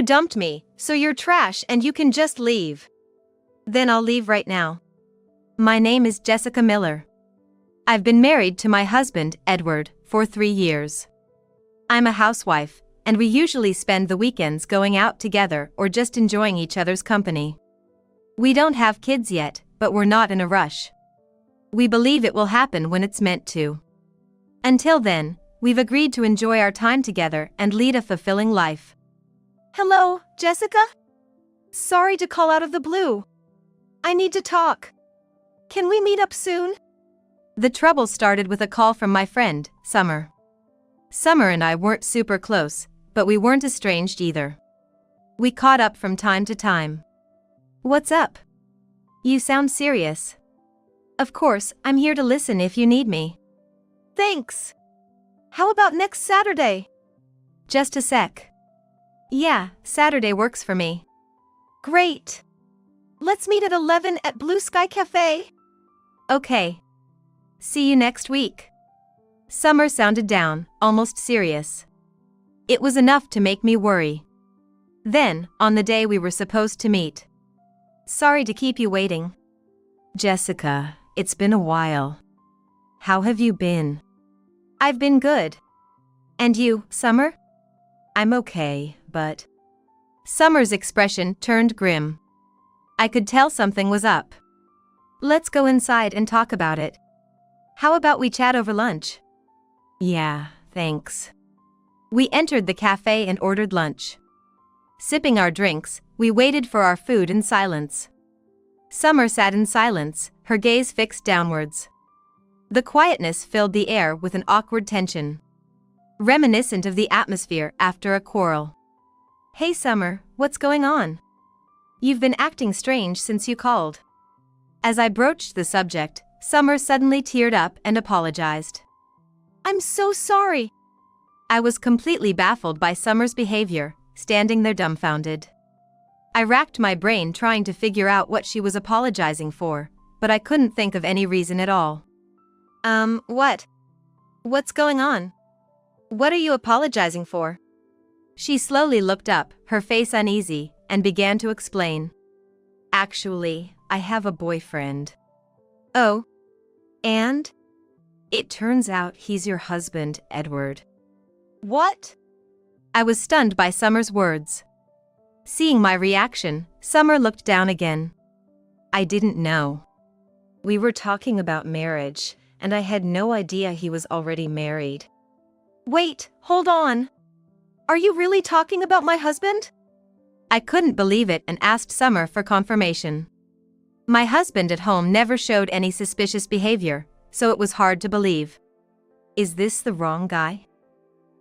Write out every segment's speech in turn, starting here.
You dumped me, so you're trash and you can just leave. Then I'll leave right now. My name is Jessica Miller. I've been married to my husband, Edward, for 3 years. I'm a housewife, and we usually spend the weekends going out together or just enjoying each other's company. We don't have kids yet, but we're not in a rush. We believe it will happen when it's meant to. Until then, we've agreed to enjoy our time together and lead a fulfilling life. Hello, Jessica? Sorry to call out of the blue. I need to talk. Can we meet up soon? The trouble started with a call from my friend, Summer. Summer and I weren't super close, but we weren't estranged either. We caught up from time to time. What's up? You sound serious. Of course, I'm here to listen if you need me. Thanks. How about next Saturday? Just a sec. Yeah, Saturday works for me. Great. Let's meet at 11 at Blue Sky Cafe. Okay. See you next week. Summer sounded down, almost serious. It was enough to make me worry. Then, on the day we were supposed to meet. Sorry to keep you waiting. Jessica, it's been a while. How have you been? I've been good. And you, Summer? I'm okay, but... Summer's expression turned grim. I could tell something was up. Let's go inside and talk about it. How about we chat over lunch? Yeah, thanks. We entered the cafe and ordered lunch. Sipping our drinks, we waited for our food in silence. Summer sat in silence, her gaze fixed downwards. The quietness filled the air with an awkward tension, reminiscent of the atmosphere after a quarrel. Hey Summer, what's going on? You've been acting strange since you called. As I broached the subject, Summer suddenly teared up and apologized. I'm so sorry. I was completely baffled by Summer's behavior, standing there dumbfounded. I racked my brain trying to figure out what she was apologizing for, but I couldn't think of any reason at all. What? What's going on? What are you apologizing for? She slowly looked up, her face uneasy, and began to explain. Actually, I have a boyfriend. Oh? And? It turns out he's your husband, Edward. What? I was stunned by Summer's words. Seeing my reaction, Summer looked down again. I didn't know. We were talking about marriage, and I had no idea he was already married. Wait, hold on. Are you really talking about my husband? I couldn't believe it and asked Summer for confirmation. My husband at home never showed any suspicious behavior, so it was hard to believe. Is this the wrong guy?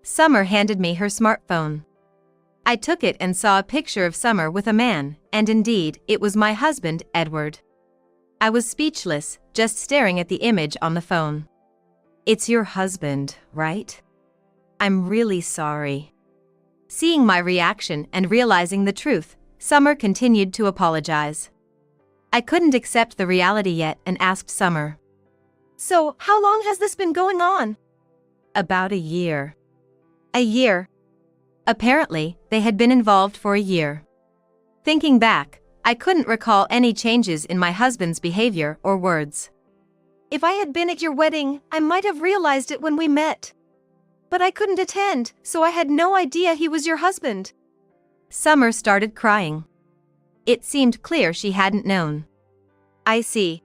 Summer handed me her smartphone. I took it and saw a picture of Summer with a man, and indeed, it was my husband, Edward. I was speechless, just staring at the image on the phone. It's your husband, right? I'm really sorry. Seeing my reaction and realizing the truth, Summer continued to apologize. I couldn't accept the reality yet and asked Summer. So, how long has this been going on? About a year. A year? Apparently, they had been involved for a year. Thinking back, I couldn't recall any changes in my husband's behavior or words. If I had been at your wedding, I might have realized it when we met. But I couldn't attend, so I had no idea he was your husband. Summer started crying. It seemed clear she hadn't known. I see.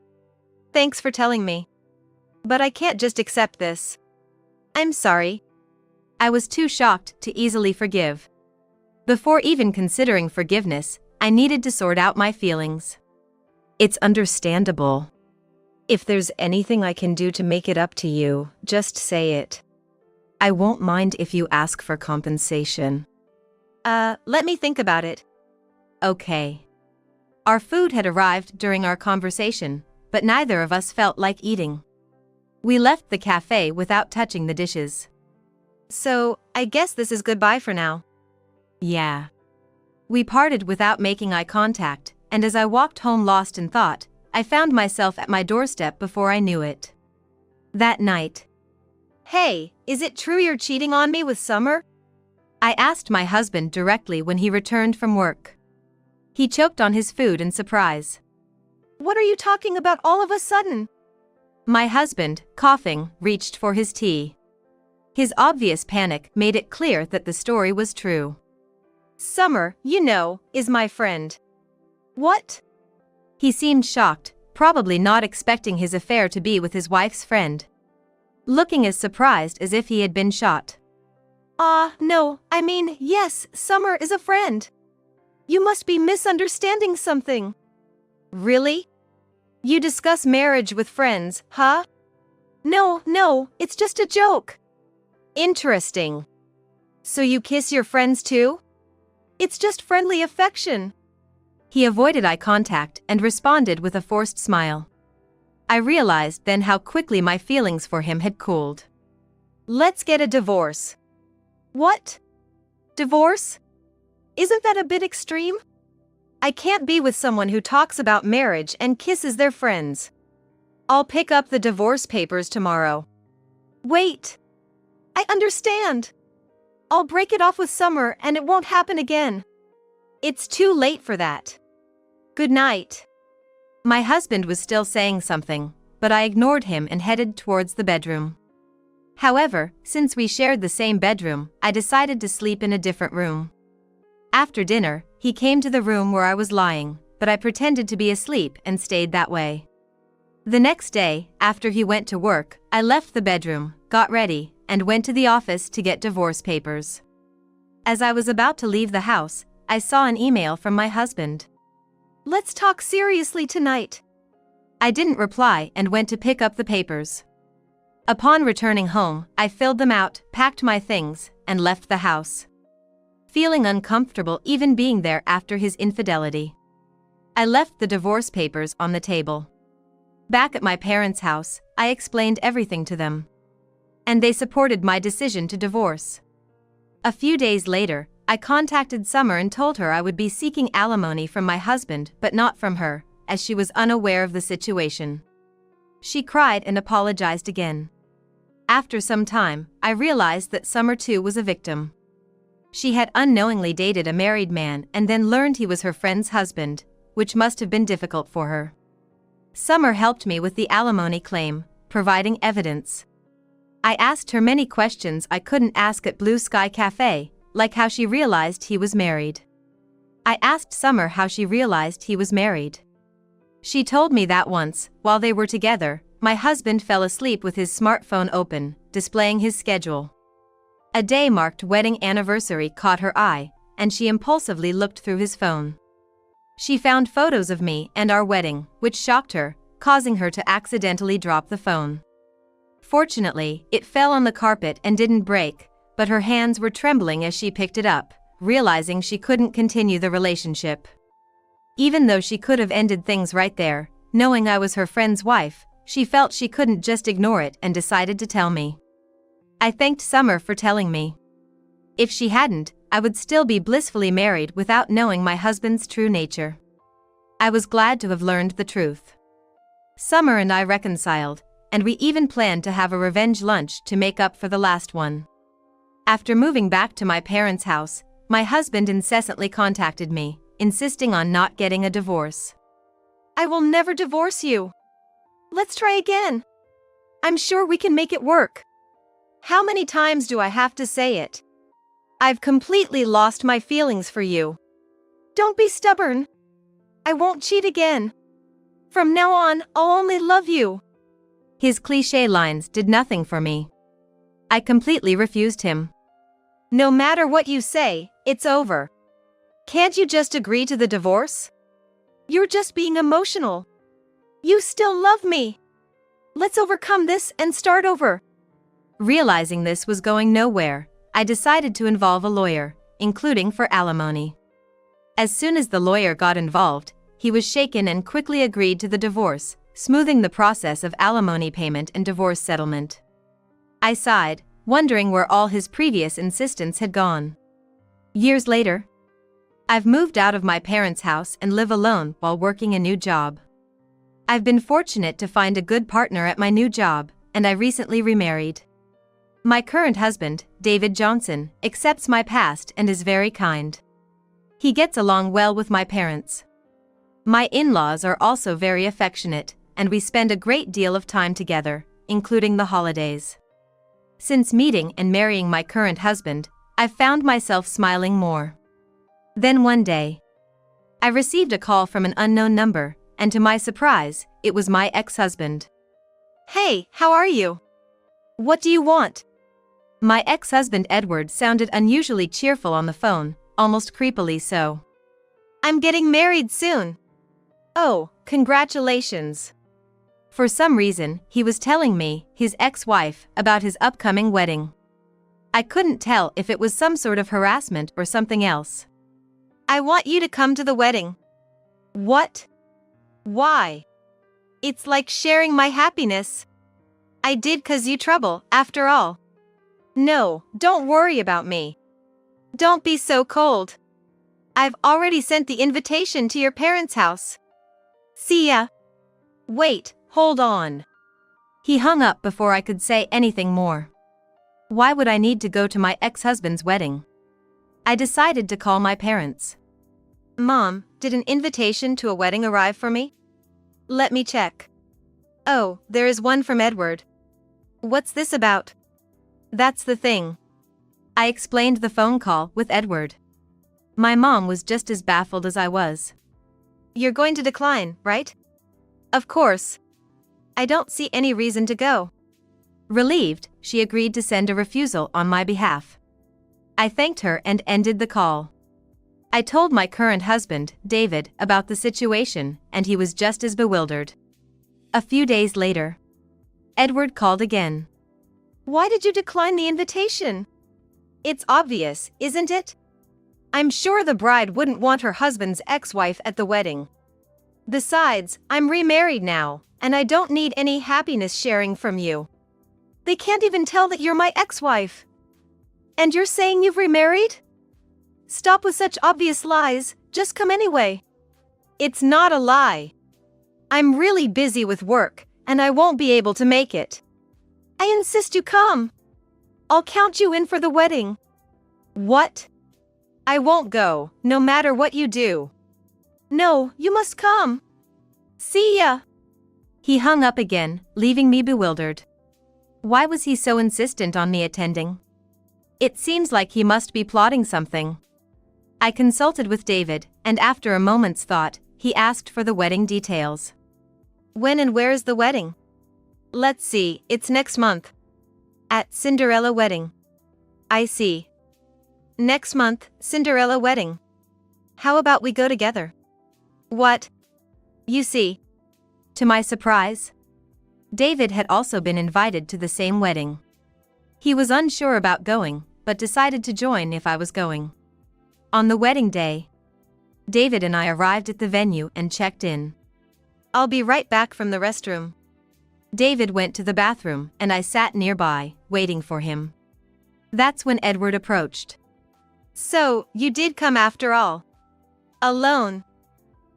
Thanks for telling me. But I can't just accept this. I'm sorry. I was too shocked to easily forgive. Before even considering forgiveness, I needed to sort out my feelings. It's understandable. If there's anything I can do to make it up to you, just say it. I won't mind if you ask for compensation. Let me think about it. Okay. Our food had arrived during our conversation, but neither of us felt like eating. We left the cafe without touching the dishes. So, I guess this is goodbye for now. Yeah. We parted without making eye contact, and as I walked home lost in thought, I found myself at my doorstep before I knew it. That night. Hey, is it true you're cheating on me with Summer? I asked my husband directly when he returned from work. He choked on his food in surprise. What are you talking about all of a sudden? My husband, coughing, reached for his tea. His obvious panic made it clear that the story was true. Summer, you know, is my friend. What? He seemed shocked, probably not expecting his affair to be with his wife's friend. Looking as surprised as if he had been shot. No, I mean, yes, Summer is a friend. You must be misunderstanding something. Really? You discuss marriage with friends, huh? No, it's just a joke. Interesting. So you kiss your friends too? It's just friendly affection. He avoided eye contact and responded with a forced smile. I realized then how quickly my feelings for him had cooled. Let's get a divorce. What? Divorce? Isn't that a bit extreme? I can't be with someone who talks about marriage and kisses their friends. I'll pick up the divorce papers tomorrow. Wait. I understand. I'll break it off with Summer and it won't happen again. It's too late for that. Good night. My husband was still saying something, but I ignored him and headed towards the bedroom. However, since we shared the same bedroom, I decided to sleep in a different room. After dinner, he came to the room where I was lying, but I pretended to be asleep and stayed that way. The next day, after he went to work, I left the bedroom, got ready, and went to the office to get divorce papers. As I was about to leave the house, I saw an email from my husband. Let's talk seriously tonight. I didn't reply and went to pick up the papers. Upon returning home, I filled them out, packed my things, and left the house. Feeling uncomfortable even being there after his infidelity. I left the divorce papers on the table. Back at my parents' house, I explained everything to them. And they supported my decision to divorce. A few days later, I contacted Summer and told her I would be seeking alimony from my husband but not from her, as she was unaware of the situation. She cried and apologized again. After some time, I realized that Summer too was a victim. She had unknowingly dated a married man and then learned he was her friend's husband, which must have been difficult for her. Summer helped me with the alimony claim, providing evidence. I asked her many questions I couldn't ask at Blue Sky Cafe, like how she realized he was married. I asked Summer how she realized he was married. She told me that once, while they were together, my husband fell asleep with his smartphone open, displaying his schedule. A day-marked wedding anniversary caught her eye, and she impulsively looked through his phone. She found photos of me and our wedding, which shocked her, causing her to accidentally drop the phone. Fortunately, it fell on the carpet and didn't break, but her hands were trembling as she picked it up, realizing she couldn't continue the relationship. Even though she could have ended things right there, knowing I was her friend's wife, she felt she couldn't just ignore it and decided to tell me. I thanked Summer for telling me. If she hadn't, I would still be blissfully married without knowing my husband's true nature. I was glad to have learned the truth. Summer and I reconciled, and we even planned to have a revenge lunch to make up for the last one. After moving back to my parents' house, my husband incessantly contacted me, insisting on not getting a divorce. I will never divorce you. Let's try again. I'm sure we can make it work. How many times do I have to say it? I've completely lost my feelings for you. Don't be stubborn. I won't cheat again. From now on, I'll only love you. His cliché lines did nothing for me. I completely refused him. No matter what you say, it's over. Can't you just agree to the divorce? You're just being emotional. You still love me. Let's overcome this and start over. Realizing this was going nowhere, I decided to involve a lawyer, including for alimony. As soon as the lawyer got involved, he was shaken and quickly agreed to the divorce, smoothing the process of alimony payment and divorce settlement. I sighed, wondering where all his previous insistence had gone. Years later, I've moved out of my parents' house and live alone while working a new job. I've been fortunate to find a good partner at my new job, and I recently remarried. My current husband, David Johnson, accepts my past and is very kind. He gets along well with my parents. My in-laws are also very affectionate, and we spend a great deal of time together, including the holidays. Since meeting and marrying my current husband, I've found myself smiling more. Then one day, I received a call from an unknown number, and to my surprise, it was my ex-husband. Hey, how are you? What do you want? My ex-husband Edward sounded unusually cheerful on the phone, almost creepily so. I'm getting married soon. Oh, congratulations. For some reason, he was telling me, his ex-wife, about his upcoming wedding. I couldn't tell if it was some sort of harassment or something else. I want you to come to the wedding. What? Why? It's like sharing my happiness. I did 'cause you trouble, after all. No, don't worry about me. Don't be so cold. I've already sent the invitation to your parents' house. See ya. Wait, hold on. He hung up before I could say anything more. Why would I need to go to my ex-husband's wedding? I decided to call my parents. Mom, did an invitation to a wedding arrive for me? Let me check. Oh, there is one from Edward. What's this about? That's the thing. I explained the phone call with Edward. My mom was just as baffled as I was. You're going to decline, right? Of course. I don't see any reason to go. Relieved, she agreed to send a refusal on my behalf. I thanked her and ended the call. I told my current husband, David, about the situation, and he was just as bewildered. A few days later, Edward called again. Why did you decline the invitation? It's obvious, isn't it? I'm sure the bride wouldn't want her husband's ex-wife at the wedding. Besides, I'm remarried now, and I don't need any happiness sharing from you. They can't even tell that you're my ex-wife. And you're saying you've remarried? Stop with such obvious lies, just come anyway. It's not a lie. I'm really busy with work, and I won't be able to make it. I insist you come. I'll count you in for the wedding. What? I won't go, no matter what you do. No, you must come. See ya. He hung up again, leaving me bewildered. Why was he so insistent on me attending? It seems like he must be plotting something. I consulted with David, and after a moment's thought, he asked for the wedding details. When and where is the wedding? Let's see, it's next month. At Cinderella wedding. I see. Next month, Cinderella wedding. How about we go together? What? You see. To my surprise, David had also been invited to the same wedding. He was unsure about going, but decided to join if I was going. On the wedding day, David and I arrived at the venue and checked in. I'll be right back from the restroom. David went to the bathroom, and I sat nearby, waiting for him. That's when Edward approached. So, you did come after all. Alone.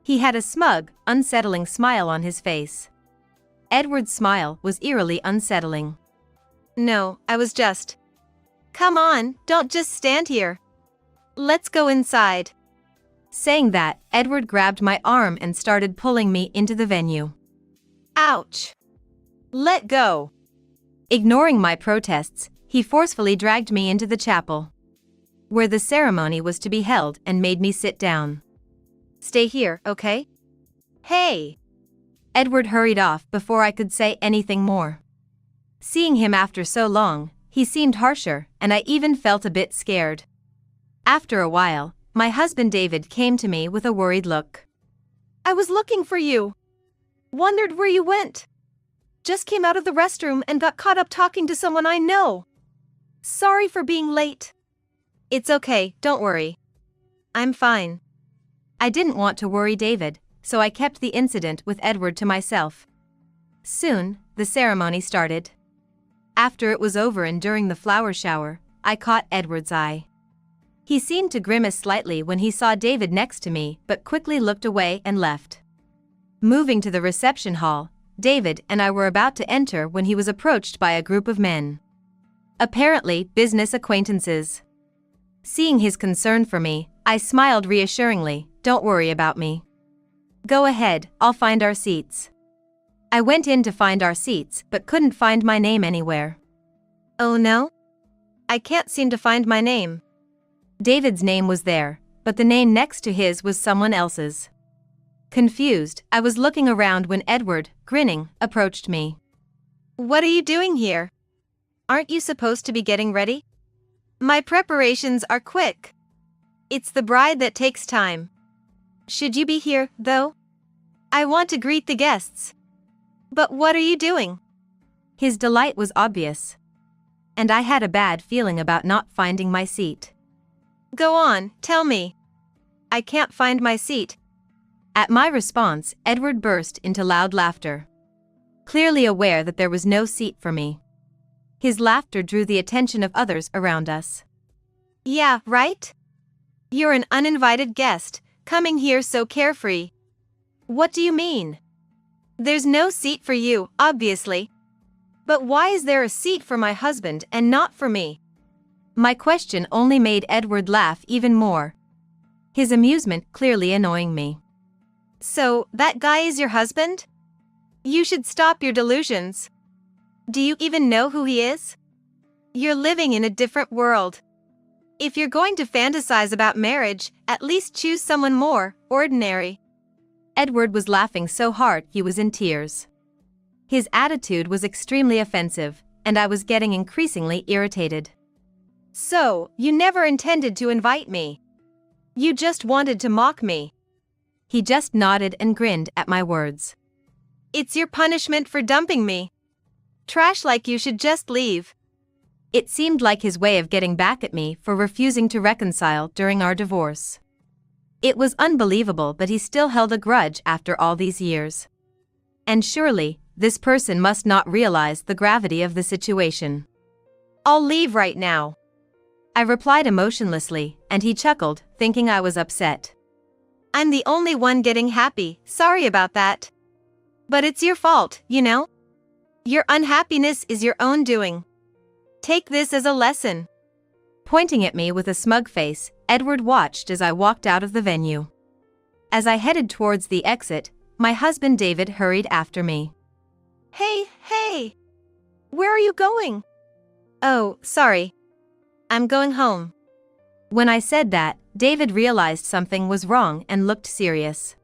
He had a smug, unsettling smile on his face. Edward's smile was eerily unsettling. No, I was just. Come on, don't just stand here. Let's go inside. Saying that, Edward grabbed my arm and started pulling me into the venue. Ouch. Let go. Ignoring my protests, he forcefully dragged me into the chapel, where the ceremony was to be held, and made me sit down. Stay here, okay? Hey! Edward hurried off before I could say anything more. Seeing him after so long, he seemed harsher, and I even felt a bit scared. After a while, my husband David came to me with a worried look. I was looking for you. Wondered where you went. Just came out of the restroom and got caught up talking to someone I know. Sorry for being late. It's okay, don't worry. I'm fine. I didn't want to worry David, so I kept the incident with Edward to myself. Soon, the ceremony started. After it was over and during the flower shower, I caught Edward's eye. He seemed to grimace slightly when he saw David next to me, but quickly looked away and left. Moving to the reception hall, David and I were about to enter when he was approached by a group of men. apparently business acquaintances. Seeing his concern for me, I smiled reassuringly. Don't worry about me. Go ahead, I'll find our seats. I went in to find our seats but couldn't find my name anywhere. Oh no? I can't seem to find my name. David's name was there, but the name next to his was someone else's. Confused, I was looking around when Edward, grinning, approached me. What are you doing here? Aren't you supposed to be getting ready? My preparations are quick. It's the bride that takes time. Should you be here, though? I want to greet the guests. But what are you doing? His delight was obvious. And I had a bad feeling about not finding my seat. Go on, tell me. I can't find my seat. At my response, Edward burst into loud laughter, clearly aware that there was no seat for me. His laughter drew the attention of others around us. Yeah, right? You're an uninvited guest, coming here so carefree. What do you mean? There's no seat for you, obviously. But why is there a seat for my husband and not for me? My question only made Edward laugh even more, his amusement clearly annoying me. So, that guy is your husband? You should stop your delusions. Do you even know who he is? You're living in a different world. If you're going to fantasize about marriage, at least choose someone more ordinary. Edward was laughing so hard he was in tears. His attitude was extremely offensive, and I was getting increasingly irritated. So, you never intended to invite me. You just wanted to mock me. He just nodded and grinned at my words. It's your punishment for dumping me. Trash like you should just leave. It seemed like his way of getting back at me for refusing to reconcile during our divorce. It was unbelievable, but he still held a grudge after all these years. And surely, this person must not realize the gravity of the situation. I'll leave right now. I replied emotionlessly, and he chuckled, thinking I was upset. I'm the only one getting happy, sorry about that. But it's your fault, you know? Your unhappiness is your own doing. Take this as a lesson. Pointing at me with a smug face, Edward watched as I walked out of the venue. As I headed towards the exit, my husband David hurried after me. Hey! Where are you going? Oh, sorry. I'm going home. When I said that, David realized something was wrong and looked serious.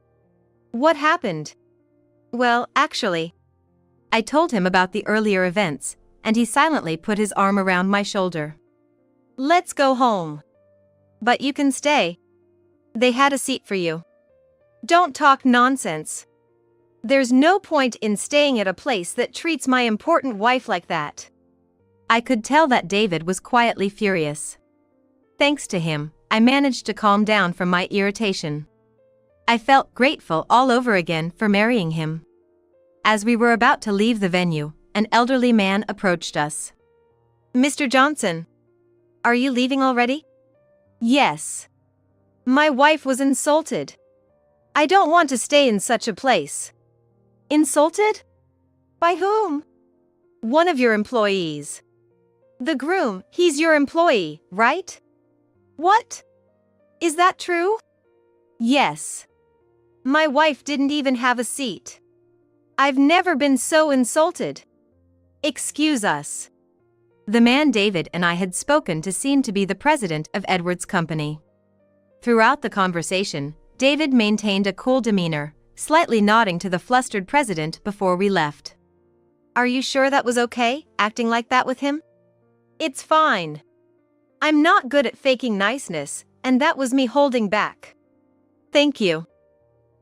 What happened? Well, actually, I told him about the earlier events, and he silently put his arm around my shoulder. Let's go home. But you can stay. They had a seat for you. Don't talk nonsense. There's no point in staying at a place that treats my important wife like that. I could tell that David was quietly furious. Thanks to him, I managed to calm down from my irritation. I felt grateful all over again for marrying him. As we were about to leave the venue, an elderly man approached us. Mr. Johnson, are you leaving already? Yes. My wife was insulted. I don't want to stay in such a place. Insulted? By whom? One of your employees. The groom, he's your employee, right? What? Is that true? Yes. My wife didn't even have a seat. I've never been so insulted. Excuse us. The man David and I had spoken to seemed to be the president of Edward's company. Throughout the conversation, David maintained a cool demeanor, slightly nodding to the flustered president before we left. Are you sure that was okay, acting like that with him? It's fine. I'm not good at faking niceness, and that was me holding back. Thank you.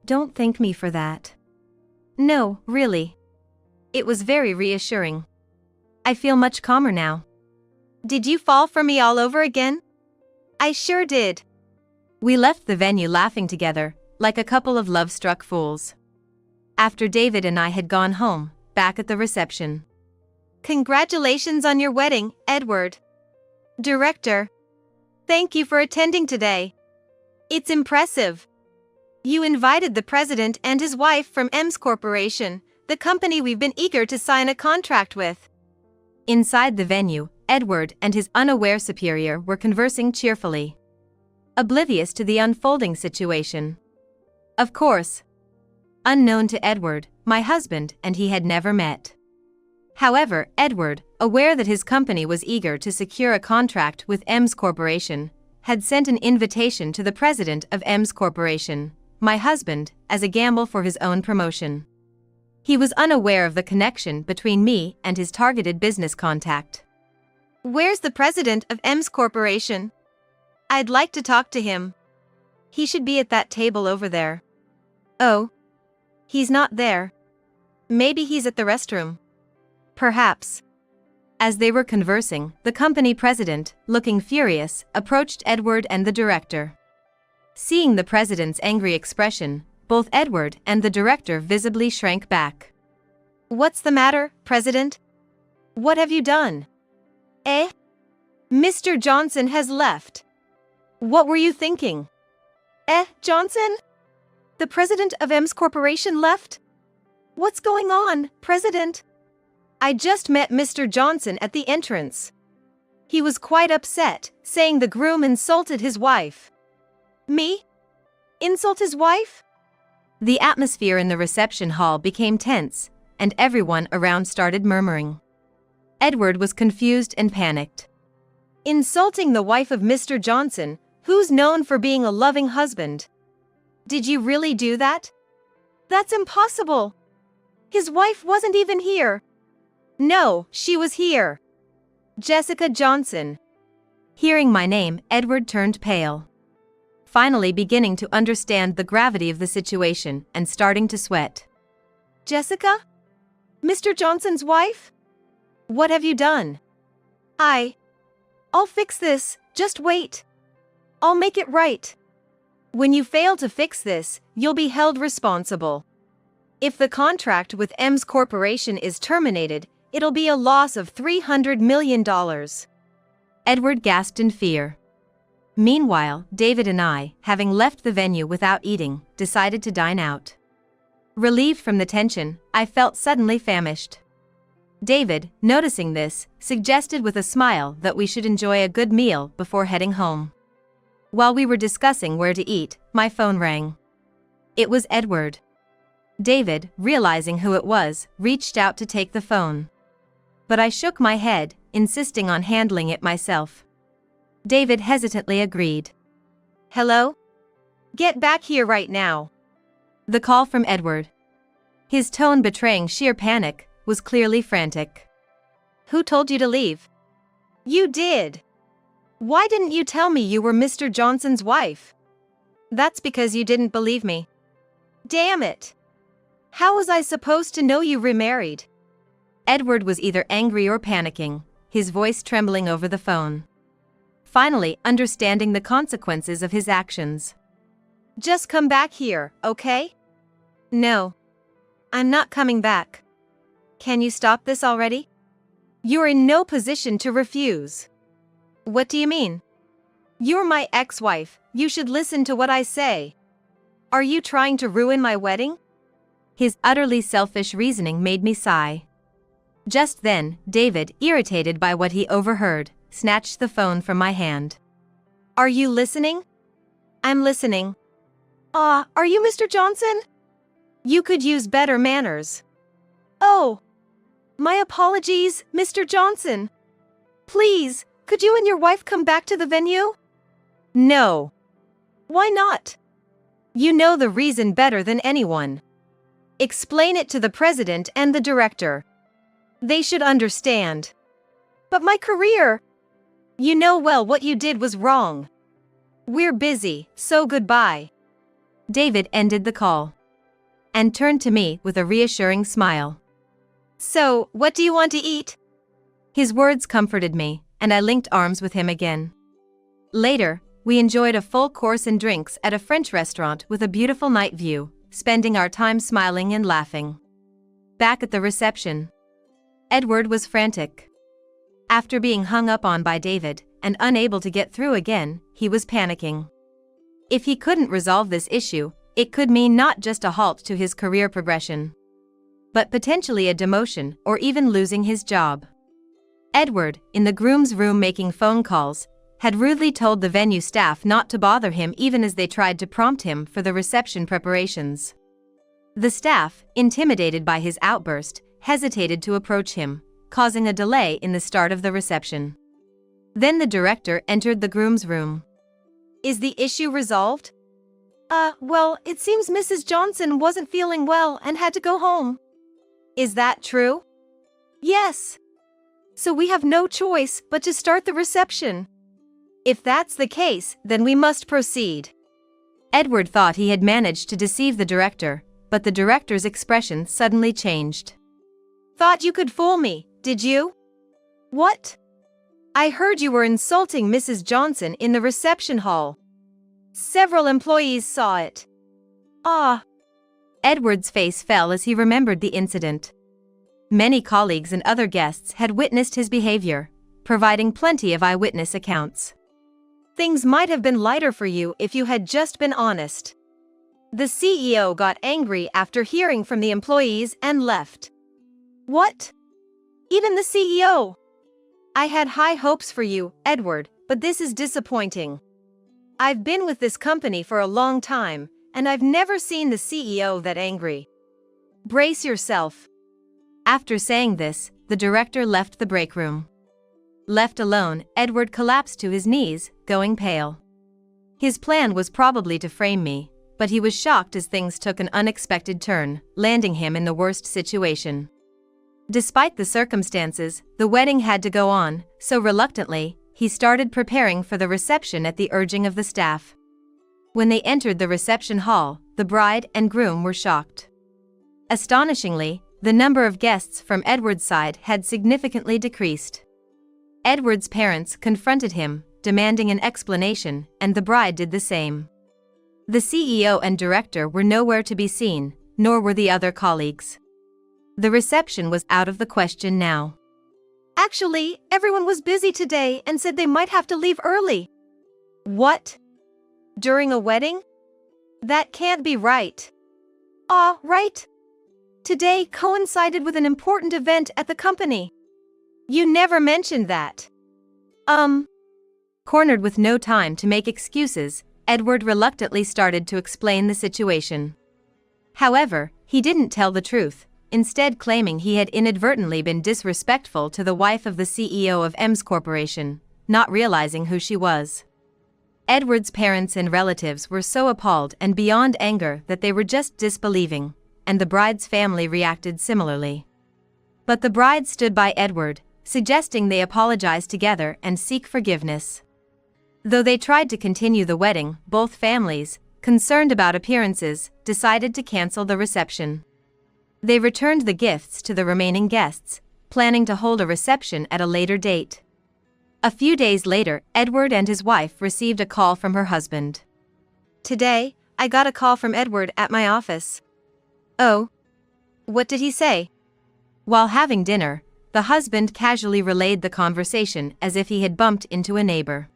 Don't thank me for that. No, really. It was very reassuring. I feel much calmer now. Did you fall for me all over again? I sure did. We left the venue laughing together, like a couple of love-struck fools. After David and I had gone home, back at the reception. Congratulations on your wedding, Edward. Director. Thank you for attending today. It's impressive. You invited the president and his wife from EMS Corporation, the company we've been eager to sign a contract with. Inside the venue, Edward and his unaware superior were conversing cheerfully, oblivious to the unfolding situation. Of course, unknown to Edward, my husband and he had never met. However, Edward, aware that his company was eager to secure a contract with Ems Corporation, had sent an invitation to the president of Ems Corporation, my husband, as a gamble for his own promotion. He was unaware of the connection between me and his targeted business contact. Where's the president of Ems Corporation? I'd like to talk to him. He should be at that table over there. Oh. He's not there. Maybe he's at the restroom. Perhaps. As they were conversing, the company president, looking furious, approached Edward and the director. Seeing the president's angry expression, both Edward and the director visibly shrank back. What's the matter, President? What have you done? Mr. Johnson has left. What were you thinking? Johnson? The president of Ems Corporation left? What's going on, President? I just met Mr. Johnson at the entrance. He was quite upset, saying the groom insulted his wife. Me? Insult his wife? The atmosphere in the reception hall became tense, and everyone around started murmuring. Edward was confused and panicked. Insulting the wife of Mr. Johnson, who's known for being a loving husband. Did you really do that? That's impossible. His wife wasn't even here. No, she was here. Jessica Johnson. Hearing my name, Edward turned pale, finally beginning to understand the gravity of the situation and starting to sweat. Jessica? Mr. Johnson's wife? What have you done? I'll fix this, just wait. I'll make it right. When you fail to fix this, you'll be held responsible. If the contract with Ems Corporation is terminated, it'll be a loss of $300 million. Edward gasped in fear. Meanwhile, David and I, having left the venue without eating, decided to dine out. Relieved from the tension, I felt suddenly famished. David, noticing this, suggested with a smile that we should enjoy a good meal before heading home. While we were discussing where to eat, my phone rang. It was Edward. David, realizing who it was, reached out to take the phone. But I shook my head, insisting on handling it myself. David hesitantly agreed. Hello? Get back here right now. The call from Edward, his tone betraying sheer panic, was clearly frantic. Who told you to leave? You did. Why didn't you tell me you were Mr. Johnson's wife? That's because you didn't believe me. Damn it. How was I supposed to know you remarried? Edward was either angry or panicking, his voice trembling over the phone. Finally, understanding the consequences of his actions. Just come back here, okay? No. I'm not coming back. Can you stop this already? You're in no position to refuse. What do you mean? You're my ex-wife, you should listen to what I say. Are you trying to ruin my wedding? His utterly selfish reasoning made me sigh. Just then, David, irritated by what he overheard, snatched the phone from my hand. Are you listening? I'm listening. Are you Mr. Johnson? You could use better manners. Oh. My apologies, Mr. Johnson. Please, could you and your wife come back to the venue? No. Why not? You know the reason better than anyone. Explain it to the president and the director. They should understand. But my career. You know well what you did was wrong. We're busy, so goodbye. David ended the call and turned to me with a reassuring smile. So, what do you want to eat? His words comforted me, and I linked arms with him again. Later, we enjoyed a full course and drinks at a French restaurant with a beautiful night view, spending our time smiling and laughing. Back at the reception, Edward was frantic. After being hung up on by David, and unable to get through again, he was panicking. If he couldn't resolve this issue, it could mean not just a halt to his career progression, but potentially a demotion or even losing his job. Edward, in the groom's room making phone calls, had rudely told the venue staff not to bother him even as they tried to prompt him for the reception preparations. The staff, intimidated by his outburst, hesitated to approach him, causing a delay in the start of the reception. Then the director entered the groom's room. Is the issue resolved? Well, it seems Mrs. Johnson wasn't feeling well and had to go home. Is that true? Yes. So we have no choice but to start the reception. If that's the case, then we must proceed. Edward thought he had managed to deceive the director, but the director's expression suddenly changed. Thought you could fool me, did you? What? I heard you were insulting Mrs. Johnson in the reception hall. Several employees saw it. Ah. Edward's face fell as he remembered the incident. Many colleagues and other guests had witnessed his behavior, providing plenty of eyewitness accounts. Things might have been lighter for you if you had just been honest. The CEO got angry after hearing from the employees and left. What? Even the CEO? I had high hopes for you, Edward, but this is disappointing. I've been with this company for a long time, and I've never seen the CEO that angry. Brace yourself. After saying this, the director left the break room. Left alone, Edward collapsed to his knees, going pale. His plan was probably to frame me, but he was shocked as things took an unexpected turn, landing him in the worst situation. Despite the circumstances, the wedding had to go on, so reluctantly, he started preparing for the reception at the urging of the staff. When they entered the reception hall, the bride and groom were shocked. Astonishingly, the number of guests from Edward's side had significantly decreased. Edward's parents confronted him, demanding an explanation, and the bride did the same. The CEO and director were nowhere to be seen, nor were the other colleagues. The reception was out of the question now. Actually, everyone was busy today and said they might have to leave early. What? During a wedding? That can't be right. Right. Today coincided with an important event at the company. You never mentioned that. Cornered with no time to make excuses, Edward reluctantly started to explain the situation. However, he didn't tell the truth, instead claiming he had inadvertently been disrespectful to the wife of the CEO of Ems Corporation, not realizing who she was. Edward's parents and relatives were so appalled and beyond anger that they were just disbelieving, and the bride's family reacted similarly. But the bride stood by Edward, suggesting they apologize together and seek forgiveness. Though they tried to continue the wedding, both families, concerned about appearances, decided to cancel the reception. They returned the gifts to the remaining guests, planning to hold a reception at a later date. A few days later, Edward and his wife received a call from her husband. Today, I got a call from Edward at my office. Oh? What did he say? While having dinner, the husband casually relayed the conversation as if he had bumped into a neighbor.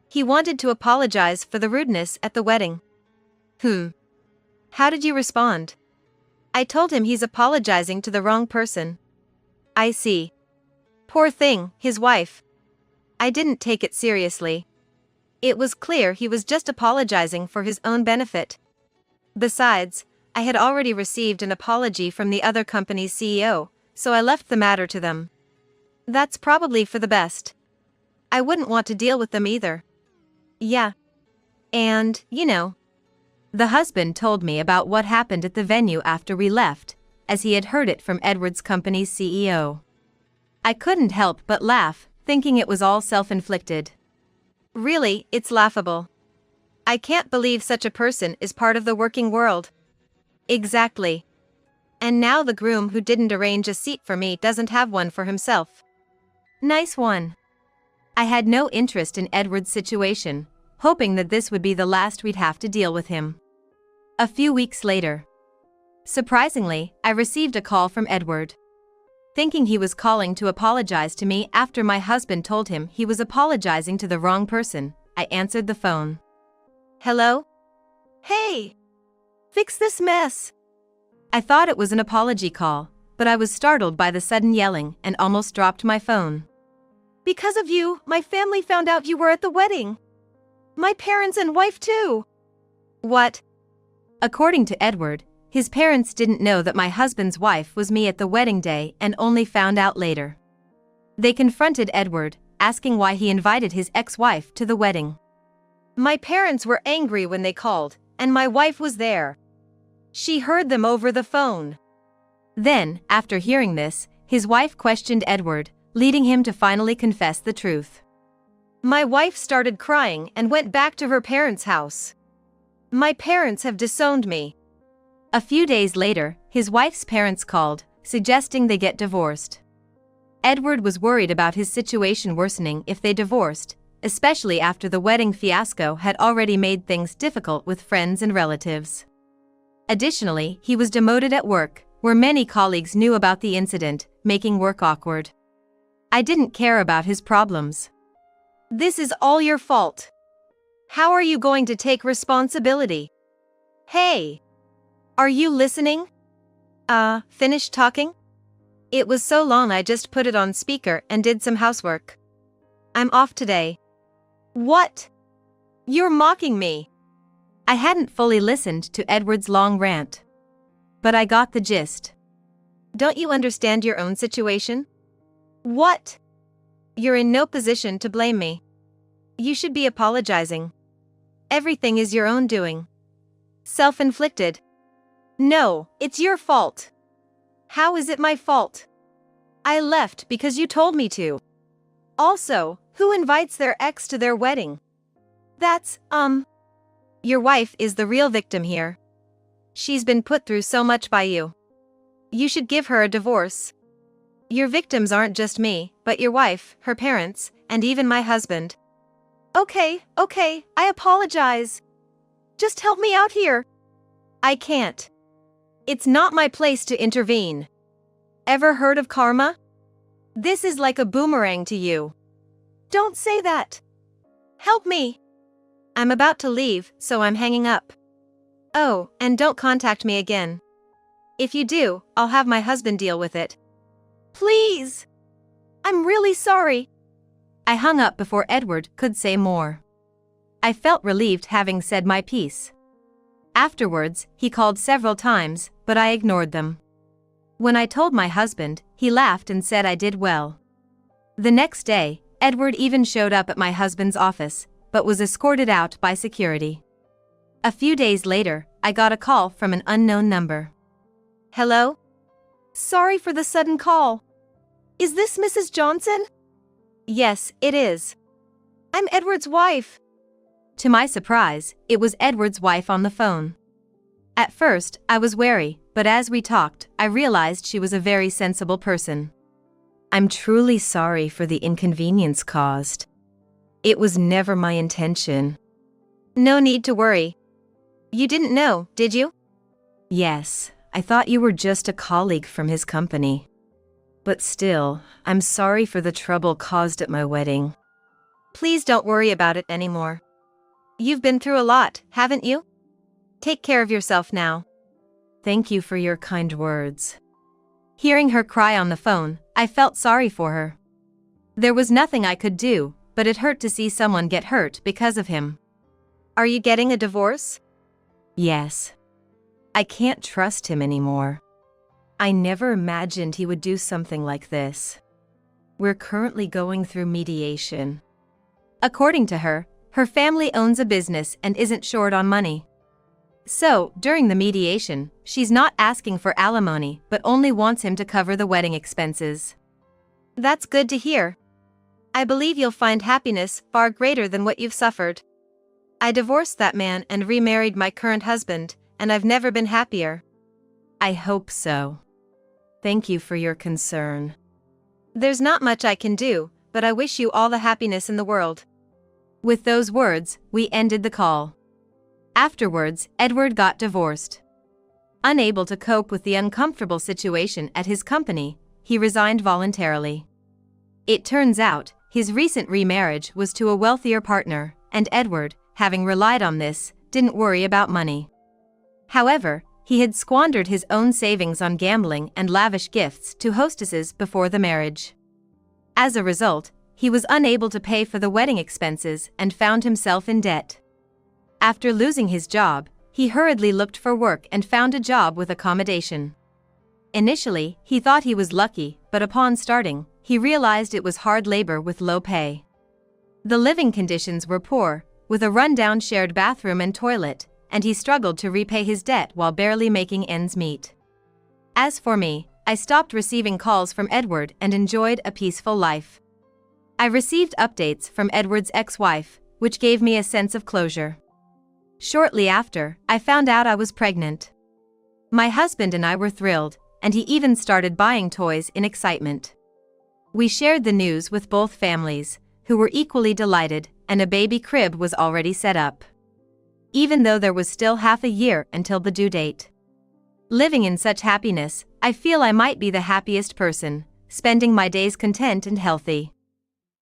He wanted to apologize for the rudeness at the wedding. How did you respond? I told him he's apologizing to the wrong person. I see. Poor thing, his wife. I didn't take it seriously. It was clear he was just apologizing for his own benefit. Besides, I had already received an apology from the other company's CEO, so I left the matter to them. That's probably for the best. I wouldn't want to deal with them either. Yeah. And, The husband told me about what happened at the venue after we left, as he had heard it from Edward's company's CEO. I couldn't help but laugh, thinking it was all self-inflicted. Really, it's laughable. I can't believe such a person is part of the working world. Exactly. And now the groom who didn't arrange a seat for me doesn't have one for himself. Nice one. I had no interest in Edward's situation, hoping that this would be the last we'd have to deal with him. A few weeks later. Surprisingly, I received a call from Edward. Thinking he was calling to apologize to me after my husband told him he was apologizing to the wrong person, I answered the phone. Hello? Hey! Fix this mess! I thought it was an apology call, but I was startled by the sudden yelling and almost dropped my phone. Because of you, my family found out you were at the wedding. My parents and wife too. What? According to Edward, his parents didn't know that my husband's wife was me at the wedding day and only found out later. They confronted Edward, asking why he invited his ex-wife to the wedding. My parents were angry when they called, and my wife was there. She heard them over the phone. Then, after hearing this, his wife questioned Edward, leading him to finally confess the truth. My wife started crying and went back to her parents' house. My parents have disowned me. A few days later, his wife's parents called, suggesting they get divorced. Edward was worried about his situation worsening if they divorced, especially after the wedding fiasco had already made things difficult with friends and relatives. Additionally, he was demoted at work, where many colleagues knew about the incident, making work awkward. I didn't care about his problems. This is all your fault. How are you going to take responsibility? Hey! Are you listening? Finished talking? It was so long I just put it on speaker and did some housework. I'm off today. What? You're mocking me. I hadn't fully listened to Edward's long rant. But I got the gist. Don't you understand your own situation? What? You're in no position to blame me. You should be apologizing. Everything is your own doing. Self-inflicted. No, it's your fault. How is it my fault? I left because you told me to. Also, who invites their ex to their wedding? That's, Your wife is the real victim here. She's been put through so much by you. You should give her a divorce. Your victims aren't just me, but your wife, her parents, and even my husband. Okay, I apologize. Just help me out here. I can't. It's not my place to intervene. Ever heard of karma? This is like a boomerang to you. Don't say that. Help me. I'm about to leave, so I'm hanging up. Oh, and don't contact me again. If you do, I'll have my husband deal with it. Please. I'm really sorry. I hung up before Edward could say more. I felt relieved having said my piece. Afterwards, he called several times, but I ignored them. When I told my husband, he laughed and said I did well. The next day, Edward even showed up at my husband's office, but was escorted out by security. A few days later, I got a call from an unknown number. Hello? Sorry for the sudden call. Is this Mrs. Johnson? Yes, it is. I'm Edward's wife. To my surprise, it was Edward's wife on the phone. At first, I was wary, but as we talked, I realized she was a very sensible person. I'm truly sorry for the inconvenience caused. It was never my intention. No need to worry. You didn't know, did you? Yes, I thought you were just a colleague from his company. But still, I'm sorry for the trouble caused at my wedding. Please don't worry about it anymore. You've been through a lot, haven't you? Take care of yourself now. Thank you for your kind words. Hearing her cry on the phone, I felt sorry for her. There was nothing I could do, but it hurt to see someone get hurt because of him. Are you getting a divorce? Yes. I can't trust him anymore. I never imagined he would do something like this. We're currently going through mediation. According to her, her family owns a business and isn't short on money. So, during the mediation, she's not asking for alimony but only wants him to cover the wedding expenses. That's good to hear. I believe you'll find happiness far greater than what you've suffered. I divorced that man and remarried my current husband, and I've never been happier. I hope so. Thank you for your concern. There's not much I can do, but I wish you all the happiness in the world. With those words, we ended the call. Afterwards, Edward got divorced. Unable to cope with the uncomfortable situation at his company, he resigned voluntarily. It turns out, his recent remarriage was to a wealthier partner, and Edward, having relied on this, didn't worry about money. However, he had squandered his own savings on gambling and lavish gifts to hostesses before the marriage. As a result, he was unable to pay for the wedding expenses and found himself in debt. After losing his job, he hurriedly looked for work and found a job with accommodation. Initially, he thought he was lucky, but upon starting, he realized it was hard labor with low pay. The living conditions were poor, with a rundown shared bathroom and toilet, and he struggled to repay his debt while barely making ends meet. As for me, I stopped receiving calls from Edward and enjoyed a peaceful life. I received updates from Edward's ex-wife, which gave me a sense of closure. Shortly after, I found out I was pregnant. My husband and I were thrilled, and he even started buying toys in excitement. We shared the news with both families, who were equally delighted, and a baby crib was already set up. Even though there was still half a year until the due date. Living in such happiness, I feel I might be the happiest person, spending my days content and healthy.